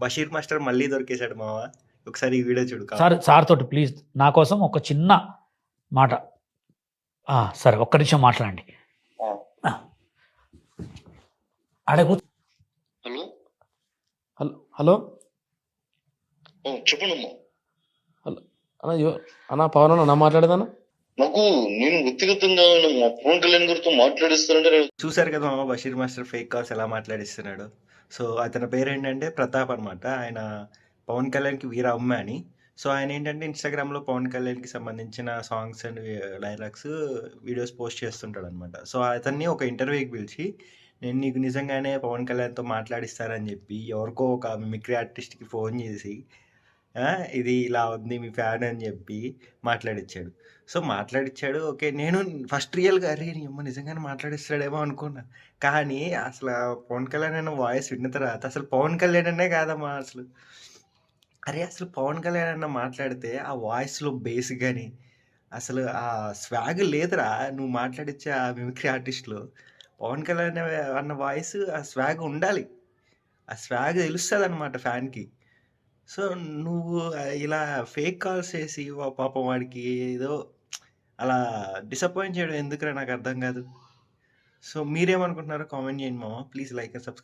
Basheer master మళ్ళీ దొరికేసాడు మావ. ఒకసారి ఈ వీడియో చూడు సార్ సార్ తోటి ప్లీజ్ నా కోసం ఒక చిన్న మాట. సరే ఒక్క నిమిషం మాట్లాడండి. అడగు. హలో హలో హలో చెప్పండి అన్న పవన్ అన్న మాట్లాడేదన్నా. నాకు నేను వ్యక్తిగతంగా పవన్ కళ్యాణ్ గారితో మాట్లాడిస్తానంటే చూసారు కదా మామ బషీర్ మాస్టర్ ఫేక్ కాల్స్ ఎలా మాట్లాడిస్తున్నాడు. సో అతని పేరు ఏంటంటే ప్రతాప్ అనమాట. ఆయన పవన్ కళ్యాణ్కి వీర అమ్మ అని. సో ఆయన ఏంటంటే ఇన్స్టాగ్రామ్లో పవన్ కళ్యాణ్కి సంబంధించిన songs and dialogues videos post చేస్తుంటాడు అనమాట. సో అతన్ని ఒక ఇంటర్వ్యూకి పిలిచి నేను నీకు నిజంగానే పవన్ కళ్యాణ్తో మాట్లాడిస్తానని చెప్పి ఎవరికో ఒక మిమిక్రీ ఆర్టిస్ట్కి ఫోన్ చేసి ఇది ఇలా ఉంది మీ ఫ్యాన్ అని చెప్పి మాట్లాడిచ్చాడు. సో మాట్లాడిచ్చాడు ఓకే. నేను ఫస్ట్ రియల్గా అరే నీ అమ్మ నిజంగానే మాట్లాడిస్తాడేమో అనుకున్నా. కానీ అసలు పవన్ కళ్యాణ్ అన్న వాయిస్ విన్న తర్వాత అసలు పవన్ కళ్యాణ్ అనే కాదమ్మా అసలు. అరే అసలు పవన్ కళ్యాణ్ అన్న మాట్లాడితే ఆ వాయిస్లో బేస్ కానీ అసలు ఆ స్వాగ్ లేదురా. నువ్వు మాట్లాడిచ్చే ఆ మిమిక్రీ ఆర్టిస్ట్లో పవన్ కళ్యాణ్ అన్న వాయిస్ ఆ స్వాగ్ ఉండాలి. ఆ స్వాగ్ తెలుస్తుంది అనమాట ఫ్యాన్కి. సో నువ్వు ఇలా ఫేక్ కాల్స్ చేసి పాపం వాడికి ఏదో అలా డిసప్పాయింట్ చేయడం ఎందుకురా నాకు అర్థం కాదు. సో మీరేమనుకుంటున్నారో కామెంట్ చేయండి మామ. Please like and subscribe.